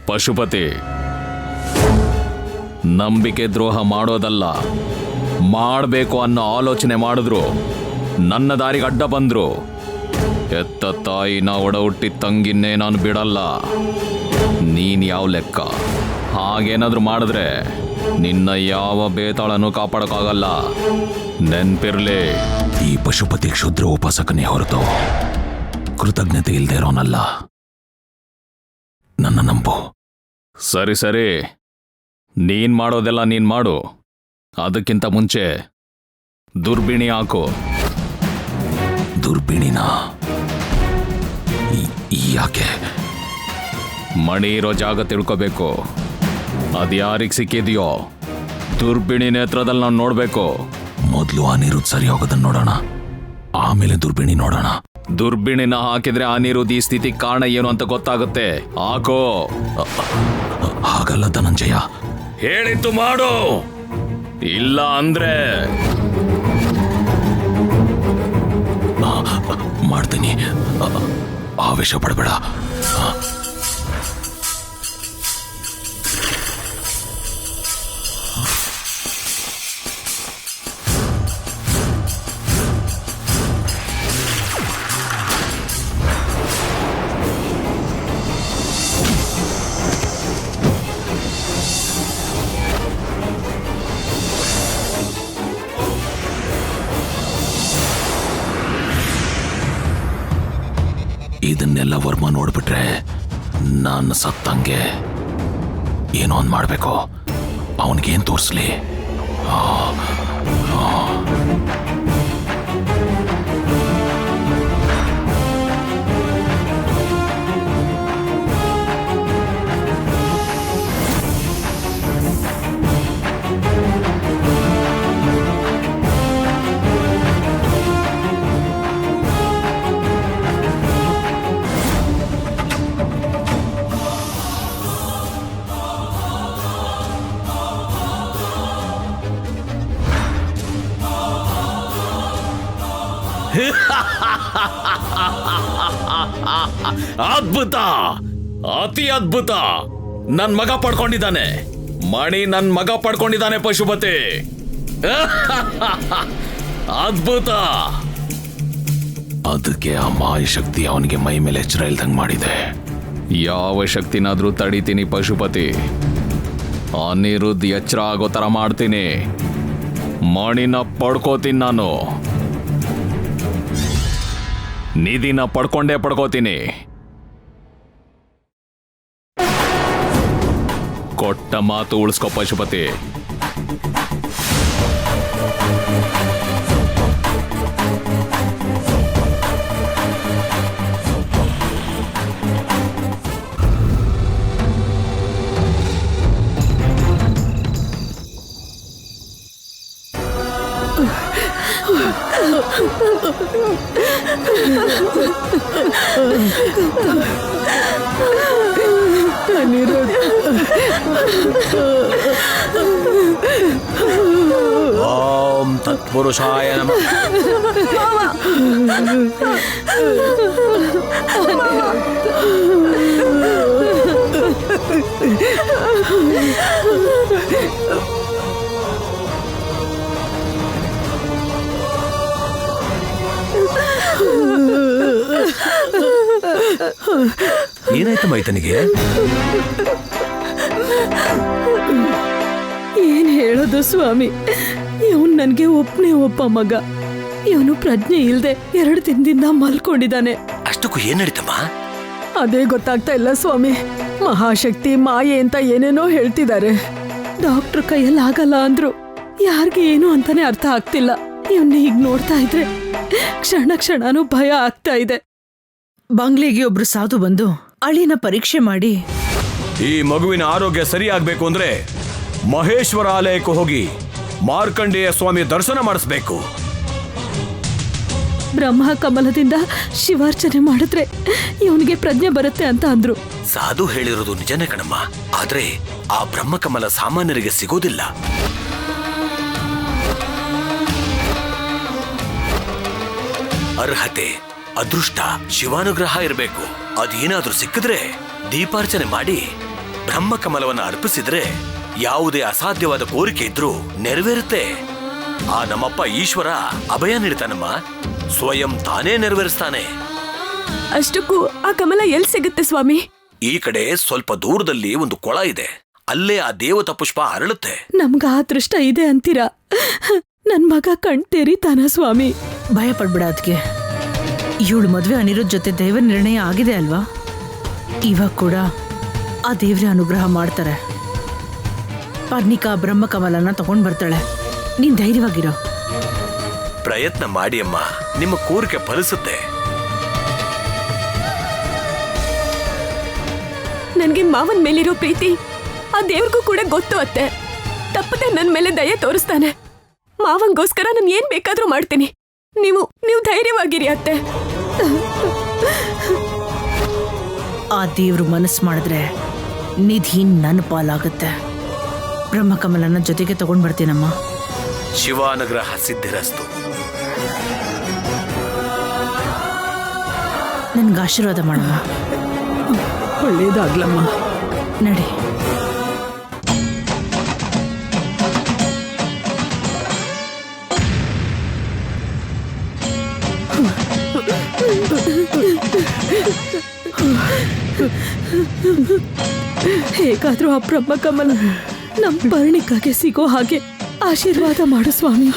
ಪಶುಪತಿ, ನಂಬಿಕೆ ದ್ರೋಹ ಮಾಡೋದಲ್ಲ, ಮಾಡಬೇಕು ಅನ್ನೋ ಆಲೋಚನೆ ಮಾಡಿದ್ರು, ನನ್ನ ದಾರಿಗೆ ಅಡ್ಡ ಬಂದ್ರು, ಎತ್ತ ತಾಯಿನ ಒಡ ಹುಟ್ಟಿದ ತಂಗಿನ್ನೇ ನಾನು ಬಿಡಲ್ಲ. ನೀನ್ ಯಾವ ಲೆಕ್ಕ? ಹಾಗೇನಾದ್ರೂ ಮಾಡಿದ್ರೆ ನಿನ್ನ ಯಾವ ಬೇತಾಳನೂ ಕಾಪಾಡೋಕ್ಕಾಗಲ್ಲ. ನೆನ್ಪಿರ್ಲಿ, ಈ ಪಶುಪತಿ ಕ್ಷುದ್ರ ಉಪಾಸಕನೇ ಹೊರತು ಕೃತಜ್ಞತೆ ಇಲ್ದೇ ಇರೋನಲ್ಲ. ನನ್ನ ನಂಬು. ಸರಿ ಸರಿ, ನೀನ್ ಮಾಡೋದೆಲ್ಲ ನೀನ್ ಮಾಡು. ಅದಕ್ಕಿಂತ ಮುಂಚೆ ದುರ್ಬಿಣಿ ಹಾಕು. ದುರ್ಬಿಣಿನ ಯಾಕೆ? ಮಣಿ ಇರೋ ಜಾಗ ತಿಳ್ಕೋಬೇಕು. ಅದ್ಯಾರಿಗೆ ಸಿಕ್ಕಿದೆಯೋ ದುರ್ಬಿಣಿ ನೇತ್ರದಲ್ಲಿ ನಾವು ನೋಡ್ಬೇಕು. ಮೊದಲು ಆ ನೀರು ಸರಿ ಹೋಗೋದನ್ನ ನೋಡೋಣ, ಆಮೇಲೆ ದುರ್ಬಿಣಿ ನೋಡೋಣ. ದುರ್ಬಿಣಿನ ಹಾಕಿದ್ರೆ ಆ ನೀರು ಈ ಸ್ಥಿತಿ ಕಾರಣ ಏನು ಅಂತ ಗೊತ್ತಾಗುತ್ತೆ. ಹಾಕೋ. ಹಾಗಲ್ಲ ಧನಂಜಯ, ಹೇಳಿದ್ದು ಮಾಡು, ಇಲ್ಲ ಅಂದ್ರೆ ಮಾಡ್ತೀನಿ. ಆವೇಶ ಪಡಬೇಡ. ಇದನ್ನೆಲ್ಲ ವರ್ಮ ನೋಡ್ಬಿಟ್ರೆ ನಾನು ಸತ್ತಂಗೆ. ಏನೋ ಒಂದು ಮಾಡಬೇಕು. ಅವನಿಗೇನು ತೋರಿಸ್ಲಿ? ಅದ್ಭುತ, ಅತಿ ಅದ್ಭುತ. ನನ್ ಮಗ ಪಡ್ಕೊಂಡಿದ್ದಾನೆ. ಮಣಿ ನನ್ ಮಗ ಪಡ್ಕೊಂಡಿದ್ದಾನೆ ಪಶುಪತಿ. ಅದ್ಭುತ. ಅದಕ್ಕೆ ಆ ಮಾಯ ಶಕ್ತಿ ಅವನಿಗೆ ಮೈ ಮೇಲೆ ಎಚ್ಚರ ಇಲ್ದಂಗ್ ಮಾಡಿದೆ. ಯಾವ ಶಕ್ತಿನಾದ್ರೂ ತಡಿತೀನಿ ಪಶುಪತಿ. ಅನಿರುದ್ಧ ಎಚ್ಚರ ಆಗೋ ತರ ಮಾಡ್ತೀನಿ. ಮಣಿನ ಪಡ್ಕೋತೀನಿ ನಾನು. ನಿಧಿನ ಪಡ್ಕೋತೀನಿ. ಕೊಟ್ಟ ಮಾತು ಉಳಿಸ್ಕೊ ಪಶುಪತಿ. ಓಂ ತತ್ಪುರುಷಾಯ ನಮಃ. ಏನಾಯ್ತಮ್ಮ ಈತನಿಗೆ? ಏನ್ ಹೇಳೋದು ಸ್ವಾಮಿ, ಇವನ್ ನನ್ಗೆ ಒಬ್ಬನೇ ಒಬ್ಬ ಮಗ. ಇವನು ಪ್ರಜ್ಞೆ ಇಲ್ದೆ 2 ದಿನದಿಂದ ಮಲ್ಕೊಂಡಿದ್ದಾನೆ. ಅಷ್ಟಕ್ಕೂ ಏನ್ ನಡೀತಮ್ಮ? ಅದೇ ಗೊತ್ತಾಗ್ತಾ ಇಲ್ಲ ಸ್ವಾಮಿ. ಮಹಾಶಕ್ತಿ ಮಾಯೆ ಅಂತ ಏನೇನೋ ಹೇಳ್ತಿದ್ದಾರೆ. ಡಾಕ್ಟರ್ ಕೈಯಲ್ಲಿ ಆಗಲ್ಲ ಅಂದ್ರು. ಯಾರಿಗೆ ಏನು ಅಂತಾನೆ ಅರ್ಥ ಆಗ್ತಿಲ್ಲ. ಇವನ್ನ ಹೀಗ್ ನೋಡ್ತಾ ಇದ್ರೆ ಕ್ಷಣ ಕ್ಷಣನೂ ಭಯ ಆಗ್ತಾ ಇದೆ. ಬಂಗ್ಲೆಗೆ ಒಬ್ರು ಸಾಧು ಬಂದು ಅಳಿನ ಪರೀಕ್ಷೆ ಮಾಡಿ, ಈ ಮಗುವಿನ ಆರೋಗ್ಯ ಸರಿಯಾಗಬೇಕು ಅಂದ್ರೆ ಮಹೇಶ್ವರ ಆಲಯಕ್ಕೆ ಹೋಗಿ ಮಾರ್ಕಂಡೇಯ ಸ್ವಾಮಿ ದರ್ಶನ ಮಾಡಿಸ್ಬೇಕು. ಬ್ರಹ್ಮ ಕಮಲದಿಂದ ಶಿವಾರ್ಚನೆ ಮಾಡಿದ್ರೆ ಇವನಿಗೆ ಪ್ರಜ್ಞೆ ಬರುತ್ತೆ ಅಂತ ಅಂದ್ರು. ಸಾಧು ಹೇಳಿರೋದು ನಿಜನೇ ಕಣಮ್ಮ. ಆದ್ರೆ ಆ ಬ್ರಹ್ಮಕಮಲ ಸಾಮಾನ್ಯರಿಗೆ ಸಿಗೋದಿಲ್ಲ. ಅರ್ಹತೆ, ಅದೃಷ್ಟ, ಶಿವಾನುಗ್ರಹ ಇರಬೇಕು. ಅದೇನಾದ್ರೂ ಸಿಕ್ಕಿದ್ರೆ ದೀಪಾರ್ಚನೆ ಮಾಡಿ ಬ್ರಹ್ಮಕಮಲವನ್ನು ಅರ್ಪಿಸಿದ್ರೆ ಯಾವುದೇ ಅಸಾಧ್ಯವಾದ ಕೋರಿಕೆ ಇದ್ರೂ ನೆರವೇರುತ್ತೆ. ಆ ನಮ್ಮಪ್ಪ ಈಶ್ವರ ಅಭಯ ನೀಡ್ತಾನಮ್ಮ, ಸ್ವಯಂ ತಾನೇ ನೆರವೇರಿಸ್ತಾನೆ. ಅಷ್ಟಕ್ಕೂ ಆ ಕಮಲ ಎಲ್ಲಿ ಸಿಗುತ್ತೆ ಸ್ವಾಮಿ? ಈ ಕಡೆ ಸ್ವಲ್ಪ ದೂರದಲ್ಲಿ ಒಂದು ಕೊಳ ಇದೆ, ಅಲ್ಲೇ ಆ ದೇವತಾ ಪುಷ್ಪ ಅರಳುತ್ತೆ. ನಮ್ಗ ಆ ದೃಷ್ಟ ಇದೆ ಅಂತೀರಾ? ನನ್ ಮಗ ಕಣ್ ತೆರೀತಾನ ಸ್ವಾಮಿ? ಭಯ ಪಡ್ಬೇಡ ಅದಕ್ಕೆ. ಇವಳು ಮದ್ವೆ ಅನಿರುದ್ಧ ಜೊತೆ ದೇವರ ನಿರ್ಣಯ ಆಗಿದೆ ಅಲ್ವಾ? ಇವಾಗ ಕೂಡ ಆ ದೇವ್ರ ಅನುಗ್ರಹ ಮಾಡ್ತಾರೆ. ಪರ್ಣಿಕಾ ಬ್ರಹ್ಮಕಮಲನ ತಗೊಂಡ್ ಬರ್ತಾಳೆ. ನೀನ್ ಧೈರ್ಯವಾಗಿರೋ. ಪ್ರಯತ್ನ ಮಾಡಿ ಅಮ್ಮ, ನಿಮ್ಮ ಕೋರಿಕೆ ಫಲಿಸುತ್ತೆ. ನನ್ಗೆ ಮಾವನ್ ಮೇಲಿರೋ ಪ್ರೀತಿ ಆ ದೇವ್ರಿಗೂ ಕೂಡ ಗೊತ್ತು ಅತ್ತೆ. ತಪ್ಪದೆ ನನ್ ಮೇಲೆ ದಯೆ ತೋರಿಸ್ತಾನೆ. ಮಾವಂಗೋಸ್ಕರ ನಾನು ಏನ್ ಬೇಕಾದ್ರೂ ಮಾಡ್ತೀನಿ. ನೀವು ಧೈರ್ಯವಾಗಿರಿ ಅತ್ತೆ. ಆ ದೇವ್ರು ಮನಸ್ಸು ಮಾಡಿದ್ರೆ ನಿಧಿ ನನ್ನ ಪಾಲಾಗುತ್ತೆ. ಬ್ರಹ್ಮಕಮಲನ ಜೊತೆಗೆ ತಗೊಂಡ್ ಬರ್ತೀನಮ್ಮ. ಶಿವಾನುಗ್ರಹ ಸಿದ್ಧಿರಸ್ತು. ನನ್ಗೆ ಆಶೀರ್ವಾದ ಮಾಡಮ್ಮ. ಒಳ್ಳೇದಾಗ್ಲಮ್ಮ. ನಡಿ. ಹೇಗಾದ್ರೂ ಆ ಬ್ರಹ್ಮಕಮಲ ನಮ್ ಪರ್ಣಿಕಾಗೆ ಸಿಗೋ ಹಾಗೆ ಆಶೀರ್ವಾದ ಮಾಡು ಸ್ವಾಮಿ.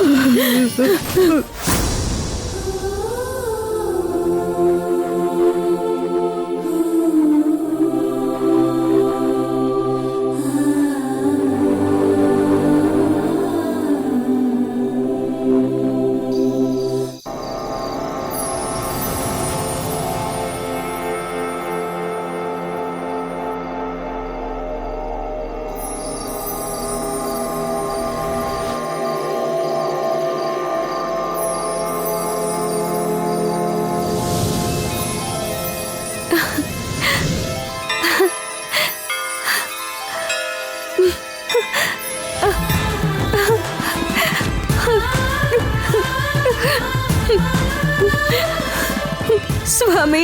ಸ್ವಾಮಿ,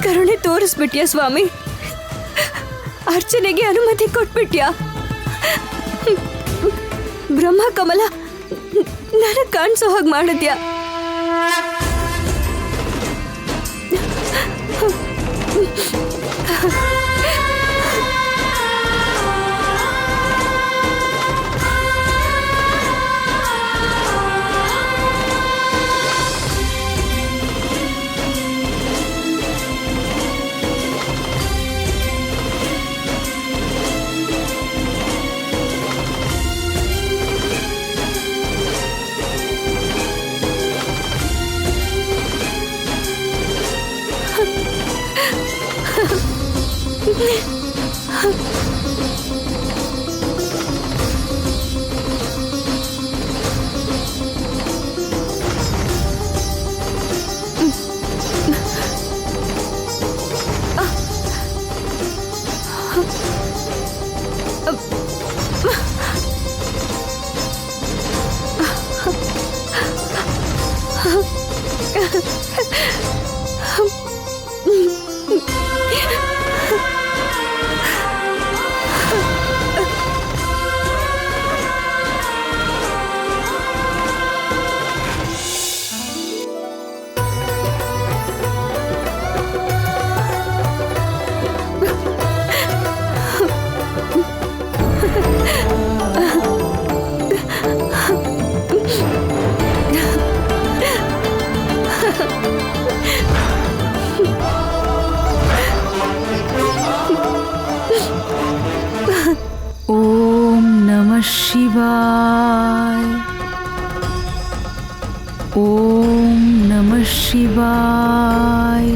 ಕರುಣೆ ತೋರಿಸ್ಬಿಟ್ಯಾ ಸ್ವಾಮಿ? ಅರ್ಚನೆಗೆ ಅನುಮತಿ ಕೊಟ್ಬಿಟ್ಯಾ? ಬ್ರಹ್ಮ ಕಮಲ ನನಗ್ ಕಾಣಿಸೋ ಹಾಗೆ ಮಾಡಿದ್ಯಾ? ಓಂ ನಮಃ ಶಿವಾಯ. ಓಂ ನಮಃ ಶಿವಾಯ.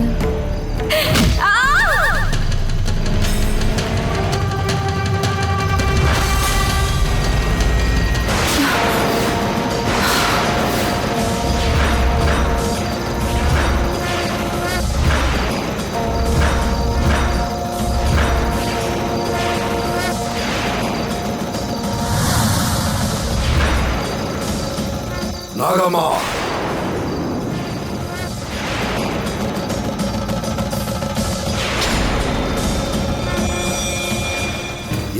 ನಾಗಮ್ಮ,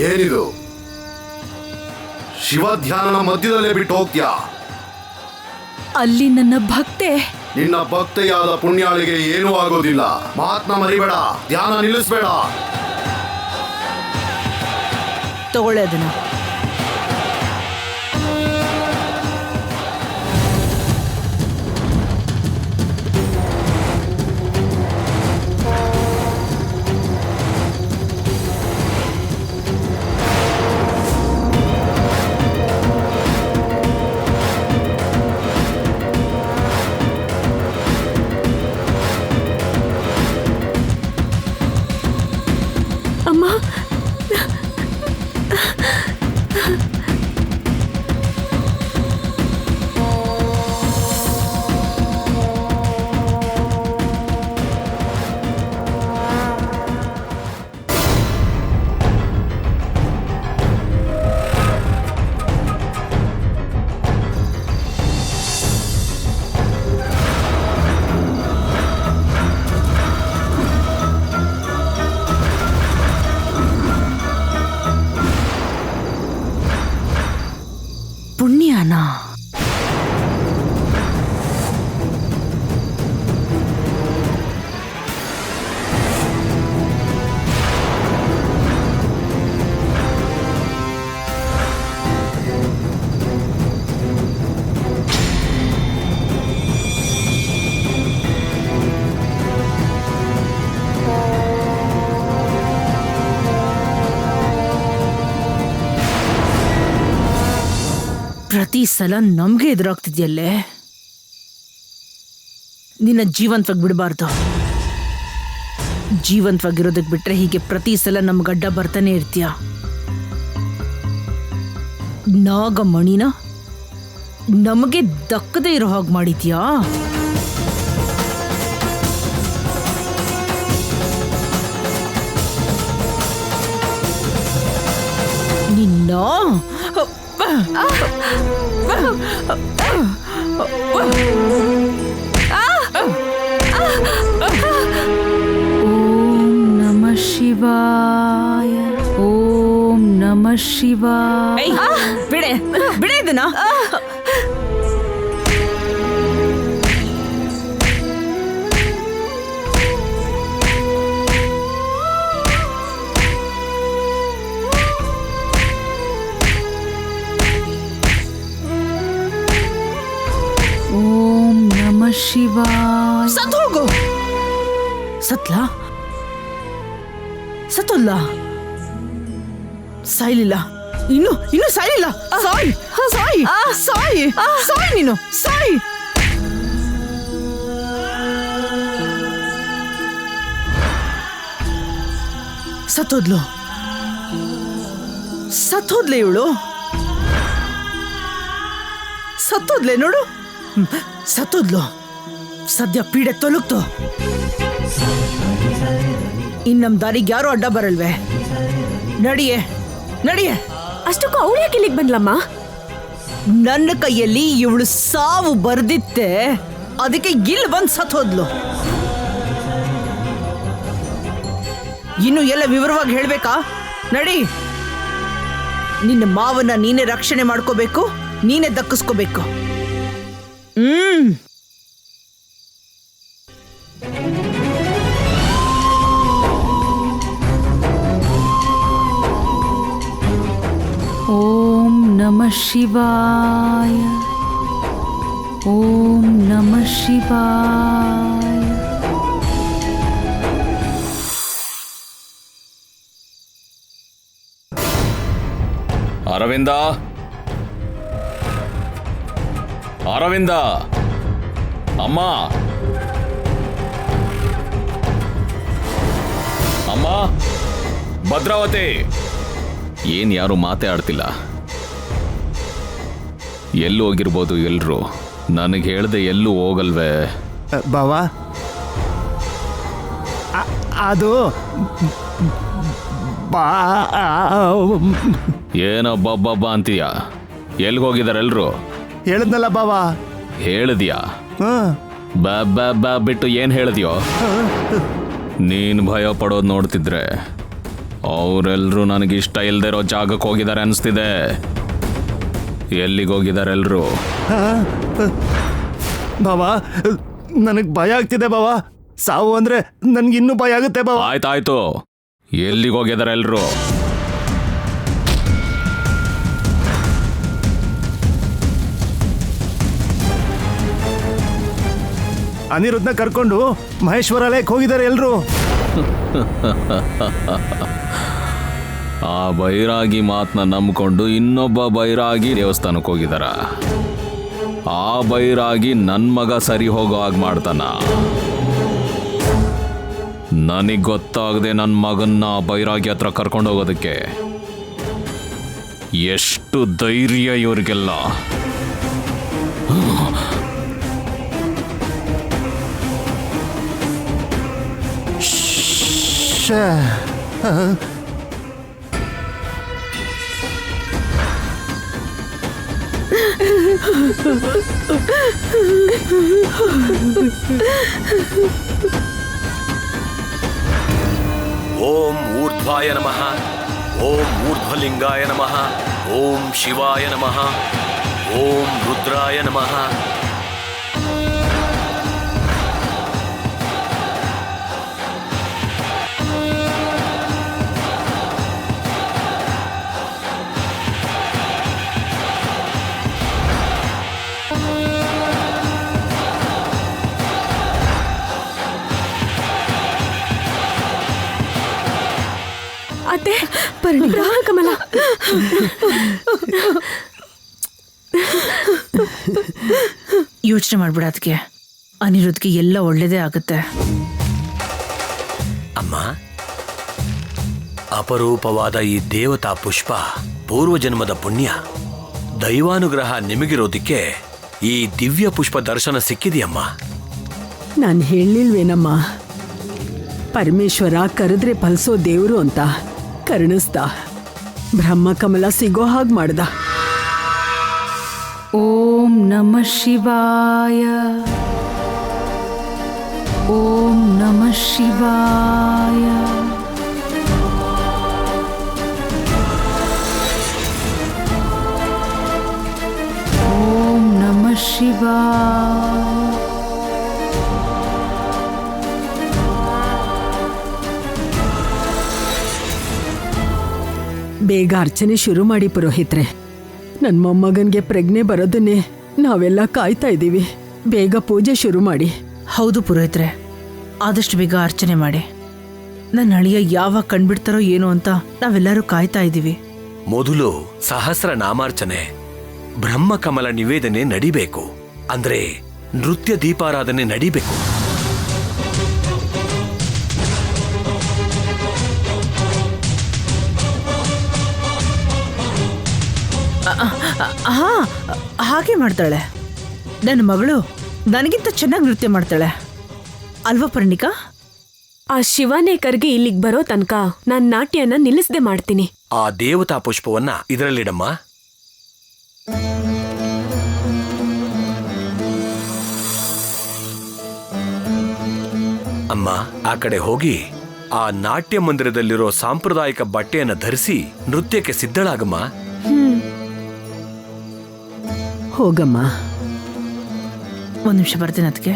ಏನಿದು ಶಿವ ಧ್ಯಾನನ ಮಧ್ಯದಲ್ಲೇ ಬಿಟ್ಟು ಹೋಗ್ತೀಯಾ? ಅಲ್ಲಿ ನನ್ನ ಭಕ್ತೆ. ನಿನ್ನ ಭಕ್ತೆಯಾದ ಪುಣ್ಯಾಳಿಗೆ ಏನೂ ಆಗೋದಿಲ್ಲ. ಮಾತ್ನ ಮರಿಬೇಡ, ಧ್ಯಾನ ನಿಲ್ಲಿಸ್ಬೇಡ. ತಗೊಳ್ಳೆ ಅದನ್ನ. ಅಮ್ಮ, ಪುಣ್ಯನ ಪ್ರತಿ ಸಲ ನಮ್ಗೆ ಎದುರಾಗ್ತಿದ್ಯಲ್ಲೇ. ನಿನ್ನ ಜೀವಂತವಾಗಿ ಬಿಡಬಾರ್ದು. ಜೀವಂತವಾಗಿರೋದಕ್ಕೆ ಬಿಟ್ರೆ ಹೀಗೆ ಪ್ರತಿ ಸಲ ನಮ್ ಗಡ್ಡ ಬರ್ತಾನೆ ಇರ್ತೀಯ. ನಾಗಮಣಿನ ನಮಗೆ ದಕ್ಕದೇ ಇರೋ ಹಾಗೆ ಮಾಡಿದ್ಯಾ? ನಿನ್ನ ಓಂ ನಮಃ ಶಿವಾಯ. ಓಂ ನಮಃ ಶಿವಾಯ. ಬಿಡೆ ಬಿಡೆ ಇದನ್ನ. ಓಂ ನಮಃ ಶಿವಾಯ. ಸತ್ ಹೋಗು. ಸತ್ಲಾ? ಸತ್ತಲ್ಲ? ಸಾಯ್ಲಿಲ್ಲ. ಇನ್ನು ಸಾಯ್ಲಿಲ್ಲ. ಸಾಯ್ ಸಾಯ್ ಸಾಯ್ ಸಾಯ್ ನೀನು ಸಾಯ್. ಸತ್ತೋದ್ಲು. ಸತ್ತೋದ್ಲೆ ಇವಳು. ಸತ್ತೋದ್ಲೆ ನೋಡು. ಸತ್ತೋದ್ಲು. ಸದ್ಯ ಪೀಡೆ ತೊಲಗ್ತು. ಇನ್ ನಮ್ ದಾರಿಗೆ ಯಾರು ಅಡ್ಡ ಬರಲ್ವೇ? ನಡಿಯೇ ನಡಿಯೇ. ಅಷ್ಟಕ್ಕೂ ಅವಳು ಯಾಕೆ ಇಲ್ಲಿಗೆ ಬಂದ್ಲಮ್ಮ? ನನ್ನ ಕೈಯಲ್ಲಿ ಇವಳು ಸಾವು ಬರ್ದಿತ್ತೆ, ಅದಕ್ಕೆ ಇಲ್ಲಿ ಬಂದು ಸತ್ತೋದ್ಲು. ಇನ್ನು ಎಲ್ಲ ವಿವರವಾಗಿ ಹೇಳ್ಬೇಕಾ? ನಡಿ. ನಿನ್ನ ಮಾವನ್ನ ನೀನೇ ರಕ್ಷಣೆ ಮಾಡ್ಕೋಬೇಕು, ನೀನೇ ದಕ್ಕಿಸ್ಕೋಬೇಕು. ಓಂ ನಮಃ ಶಿವಾಯ. ಓಂ ನಮಃ ಶಿವಾಯ. ಅರವಿಂದ, ಅರವಿಂದ, ಅಮ್ಮ, ಅಮ್ಮ, ಭದ್ರಾವತಿ. ಏನ್ ಯಾರು ಮಾತೇ ಆಡ್ತಿಲ್ಲ. ಎಲ್ಲೂ ಹೋಗಿರ್ಬೋದು ಎಲ್ರು. ನನಗೆ ಹೇಳ್ದೆ ಎಲ್ಲೂ ಹೋಗಲ್ವೇ? ಬಾವಾ, ಅದು ಏನೋ ಬಬ್ಬ ಅಂತೀಯ? ಎಲ್ಗೋಗಿದಾರೆ ಎಲ್ರು? ಹೇಳಿದ್ನಲ್ಲ ಬಾವಾ. ಹೇಳಿದ್ಯಾ? ಬಾ ಬಿಟ್ಟು ಏನ್ ಹೇಳಿದ್ಯೋ? ನೀನ್ ಭಯ ಪಡೋದು ನೋಡ್ತಿದ್ರೆ ಅವರೆಲ್ಲರೂ ನನಗಿಷ್ಟ ಇಲ್ಲದೆ ಇರೋ ಜಾಗಕ್ಕೆ ಹೋಗಿದ್ದಾರೆ ಅನಿಸ್ತಿದೆ. ಎಲ್ಲಿಗೆ ಹೋಗಿದ್ದಾರೆ ಎಲ್ಲರೂ? ಬಾವಾ, ನನಗೆ ಭಯ ಆಗ್ತಿದೆ ಬಾವಾ. ಸಾವು ಅಂದ್ರೆ ನನ್ಗಿನ್ನೂ ಭಯ ಆಗುತ್ತೆ ಬಾವಾ. ಆಯ್ತಾಯ್ತು, ಎಲ್ಲಿಗೆ ಹೋಗಿದ್ದಾರೆ ಎಲ್ಲರೂ? ಅನಿರುದ್ಧನ ಕರ್ಕೊಂಡು ಮಹೇಶ್ವರಾಲಯಕ್ಕೆ ಹೋಗಿದ್ದಾರೆ ಎಲ್ರು. ಆ ಬೈರಾಗಿ ಮಾತನ್ನ ನಂಬ್ಕೊಂಡು ಇನ್ನೊಬ್ಬ ಬೈರಾಗಿ ದೇವಸ್ಥಾನಕ್ಕೆ ಹೋಗಿದಾರ. ಆ ಬೈರಾಗಿ ನನ್ನ ಮಗ ಸರಿ ಹೋಗೋ ಹಾಗೆ ಮಾಡ್ತಾನ. ನನಗೆ ಗೊತ್ತಾಗದೆ ನನ್ನ ಮಗನ್ನ ಆ ಬೈರಾಗಿ ಹತ್ರ ಕರ್ಕೊಂಡು ಹೋಗೋದಕ್ಕೆ ಎಷ್ಟು ಧೈರ್ಯ ಇವ್ರಿಗೆಲ್ಲ. ಶ್ಯಾ. ಓಂ ಊರ್ಧ್ವಾಯ ನಮಃ, ಓಂ ಊರ್ಧ್ವಲಿಂಗಾಯ ನಮಃ, ಓಂ ಶಿವಾಯ ನಮಃ, ಓಂ ರುದ್ರಾಯ ನಮಃ. ಅತ್ತೆ, ಕಮಲ, ಯೋಚನೆ ಮಾಡ್ಬಿಡ. ಅದಕ್ಕೆ ಅನಿರುದ್ಧಗೆ ಎಲ್ಲ ಒಳ್ಳೇದೇ ಆಗುತ್ತೆ. ಅಮ್ಮ, ಅಪರೂಪವಾದ ಈ ದೇವತಾ ಪುಷ್ಪ ಪೂರ್ವಜನ್ಮದ ಪುಣ್ಯ. ದೈವಾನುಗ್ರಹ ನಿಮಗಿರೋದಿಕ್ಕೆ ಈ ದಿವ್ಯ ಪುಷ್ಪ ದರ್ಶನ ಸಿಕ್ಕಿದೆಯಮ್ಮ. ನಾನು ಹೇಳಿಲ್ವೇನಮ್ಮ, ಪರಮೇಶ್ವರ ಕರೆದ್ರೆ ಫಲಿಸೋ ದೇವರು ಅಂತ. ಕರುಣಿಸ್ದ, ಬ್ರಹ್ಮಕಮಲ ಸಿಗೋ ಹಾಗೆ ಮಾಡ್ದ. ಓಂ ನಮಃ ಶಿವಾಯ, ಓಂ ನಮಃ ಶಿವಾಯ. ಓಂ ನಮಃ ಶಿವಾಯ. ಬೇಗ ಅರ್ಚನೆ ಶುರು ಮಾಡಿ ಪುರೋಹಿತ್ರೆ. ನನ್ನ ಮೊಮ್ಮಗನ್ಗೆ ಪ್ರಜ್ಞೆ ಬರೋದನ್ನೇ ನಾವೆಲ್ಲ ಕಾಯ್ತಾ ಇದ್ದೀವಿ. ಬೇಗ ಪೂಜೆ ಶುರು ಮಾಡಿ. ಹೌದು ಪುರೋಹಿತ್ರೆ, ಆದಷ್ಟು ಬೇಗ ಅರ್ಚನೆ ಮಾಡಿ. ನನ್ನ ಅಳಿಯ ಯಾವಾಗ ಕಂಡ್ಬಿಡ್ತಾರೋ ಏನೋ ಅಂತ ನಾವೆಲ್ಲರೂ ಕಾಯ್ತಾ ಇದ್ದೀವಿ. ಮೊದಲು ಸಹಸ್ರ ನಾಮಾರ್ಚನೆ, ಬ್ರಹ್ಮಕಮಲ ನಿವೇದನೆ ನಡಿಬೇಕು. ಅಂದ್ರೆ ನೃತ್ಯ ದೀಪಾರಾಧನೆ ನಡಿಬೇಕು. ಹಾ, ಹಾಗೆ ಮಾಡ್ತಾಳೆ. ನನ್ನ ಮಗಳು ನನಗಿಂತ ಚೆನ್ನಾಗಿ ನೃತ್ಯ ಮಾಡ್ತಾಳೆ ಅಲ್ವಾ ಪರ್ಣಿಕಾ? ಆ ಶಿವನೇ ಕರ್ಗೆ ಇಲ್ಲಿಗೆ ಬರೋ ತನಕ ನಾನ್ ನಾಟ್ಯನ ನಿಲ್ಲಿಸದೆ ಮಾಡ್ತೀನಿ. ಆ ದೇವತಾ ಪುಷ್ಪವನ್ನ ಇದರಲ್ಲಿಡಮ್ಮ. ಅಮ್ಮ, ಆ ಕಡೆ ಹೋಗಿ ಆ ನಾಟ್ಯ ಮಂದಿರದಲ್ಲಿರೋ ಸಾಂಪ್ರದಾಯಿಕ ಬಟ್ಟೆಯನ್ನ ಧರಿಸಿ ನೃತ್ಯಕ್ಕೆ ಸಿದ್ಧಳಾಗಮ್ಮ. ಹೋಗಮ್ಮ. ಒಂದು ನಿಮಿಷ ಬರ್ತೀನಿ ಅದಕ್ಕೆ.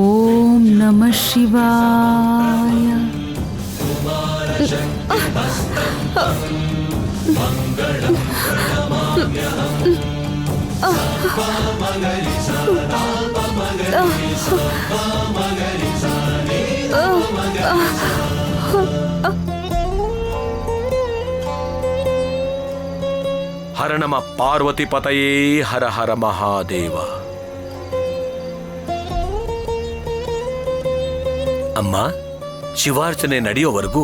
ಓಂ ನಮಃ ಶಿವಾಯ. ಹರ ನಮ ಪಾರ್ವತಿ ಪತಯೇ ಹರ ಹರ ಮಹಾದೇವ. ಅಮ್ಮ, ಶಿವಾರ್ಚನೆ ನಡೆಯೋವರೆಗೂ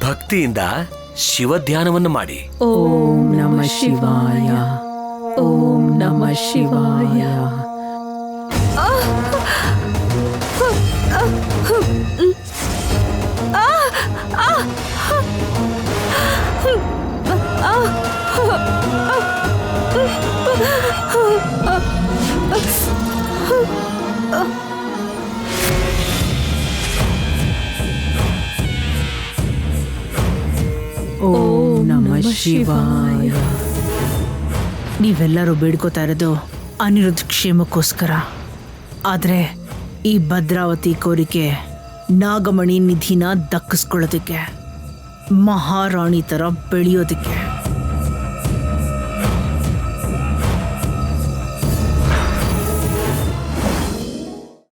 ಭಕ್ತಿಯಿಂದ ಶಿವಧ್ಯಾನವನ್ನು ಮಾಡಿ. ಓಂ ನಮಃ ಶಿವಾಯ, ಓಂ ನಮಃ ಶಿವಾಯ. ಓಂ ನಮಃ ಶಿವಾಯ. ನೀವೆಲ್ಲರೂ ಬೇಡ್ಕೋತಾ ಇರೋದು ಅನಿರುದ್ಧ ಕ್ಷೇಮಕ್ಕೋಸ್ಕರ. ಆದರೆ ಈ ಭದ್ರಾವತಿ ಕೋರಿಕೆ ನಾಗಮಣಿ ನಿಧಿನ ದಕ್ಕಿಸ್ಕೊಳ್ಳೋದಕ್ಕೆ, ಮಹಾರಾಣಿ ಥರ ಬೆಳೆಯೋದಕ್ಕೆ.